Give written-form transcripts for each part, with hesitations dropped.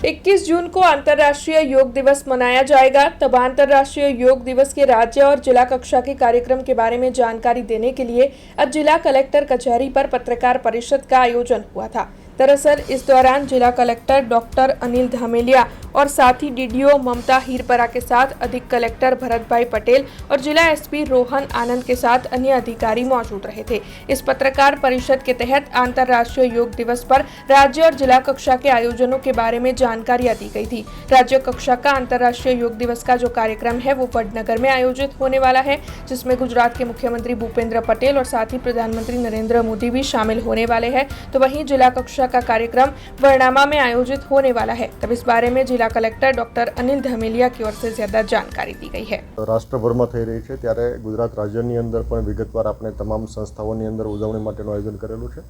21 जून को अंतर्राष्ट्रीय योग दिवस मनाया जाएगा। तब अंतर्राष्ट्रीय योग दिवस के राज्य और जिला कक्षा के कार्यक्रम के बारे में जानकारी देने के लिए आज जिला कलेक्टर कचहरी पर पत्रकार परिषद का आयोजन हुआ था। दरअसल इस दौरान जिला कलेक्टर डॉक्टर अनिल धामेलिया और साथी डीडीओ ममता हीरपरा के साथ अधिक कलेक्टर भरत भाई पटेल और जिला एसपी रोहन आनंद के साथ अन्य अधिकारी मौजूद रहे थे। इस पत्रकार परिषद के तहत अंतर्राष्ट्रीय योग दिवस पर राज्य और जिला कक्षा के आयोजनों के बारे में जानकारियां दी गई थी। राज्य कक्षा का अंतर्राष्ट्रीय योग दिवस का जो कार्यक्रम है वो वडनगर में आयोजित होने वाला है, जिसमें गुजरात के मुख्यमंत्री भूपेंद्र पटेल और साथ ही प्रधानमंत्री नरेंद्र मोदी भी शामिल होने वाले हैं। तो वहीं जिला कक्षा का कार्यक्रम वर्णामा में आयोजित होने वाला है। तब इस बारे में जिला कलेक्टर डॉक्टर अनिल धामेलिया की ओर से ज्यादा जानकारी दी गई है। રાષ્ટ્રભરમાં થઈ રહી છે ત્યારે ગુજરાત રાજ્યની અંદર પણ વિગતવાર આપણે તમામ સંસ્થાઓની અંદર ઉજવણી માટેનું આયોજન કરેલું છે।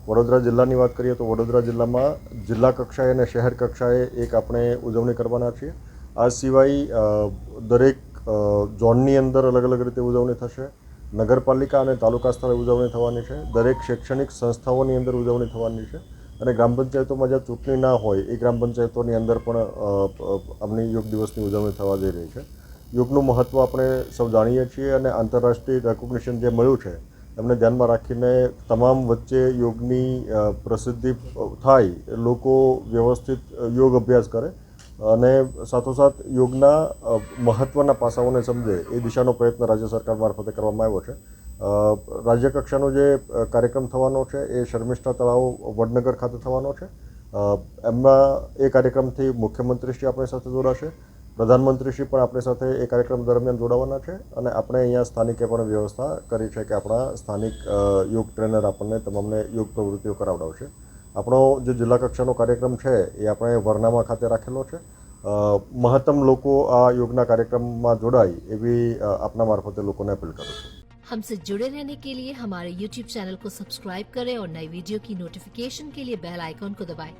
વડોદરા જિલ્લાની વાત કરીએ તો વડોદરા જિલ્લામાં જિલ્લા કક્ષાએ અને શહેર કક્ષાએ એક આપણે ઉજવણી કરવાના છીએ। આ સિવાય દરેક ઝોનની અંદર અલગ અલગ રીતે ઉજવણી થશે। નગરપાલિકા અને તાલુકા સ્તરે ઉજવણી થવાની છે। દરેક શૈક્ષણિક સંસ્થાઓની અંદર ઉજવણી થવાની છે અને ગ્રામ પંચાયતોમાં જ્યાં ચૂંટણી ના હોય એ ગ્રામ પંચાયતોની અંદર પણ આપણી યોગ દિવસની ઉજવણી થવા જઈ રહી છે। યોગનું મહત્ત્વ આપણે સૌ જાણીએ છીએ અને આંતરરાષ્ટ્રીય રેકોગ્નિશન જે મળ્યું છે એમને ધ્યાનમાં રાખીને તમામ વચ્ચે યોગની પ્રસિદ્ધિ થાય, લોકો વ્યવસ્થિત યોગ અભ્યાસ કરે અને સાથોસાથ યોગના મહત્ત્વના પાસાઓને સમજે એ દિશાનો પ્રયત્ન રાજ્ય સરકાર મારફતે કરવામાં આવ્યો છે। રાજ્ય કક્ષાનો જે કાર્યક્રમ થવાનો છે એ શર્મિષ્ઠા તળાવ વડનગર ખાતે થવાનો છે। એમાં એ કાર્યક્રમથી મુખ્યમંત્રીશ્રી આપણી સાથે જોડાશે, પ્રધાનમંત્રીશ્રી પણ આપણી સાથે એ કાર્યક્રમ દરમિયાન જોડાવાના છે અને આપણે અહીંયા સ્થાનિકે પણ વ્યવસ્થા કરી છે કે આપણા સ્થાનિક યોગ ટ્રેનર આપણને તમામને યોગ પ્રવૃત્તિઓ કરાવડાવશે। આપણો જે જિલ્લા કક્ષાનો કાર્યક્રમ છે એ આપણે વર્ણામા ખાતે રાખેલો છે। મહત્તમ લોકો આ યોગના કાર્યક્રમમાં જોડાય એવી આપના મારફતે લોકોને અપીલ કરું છું। हमसे जुड़े रहने के लिए हमारे YouTube चैनल को सब्सक्राइब करें और नई वीडियो की नोटिफिकेशन के लिए बेल आइकॉन को दबाएं।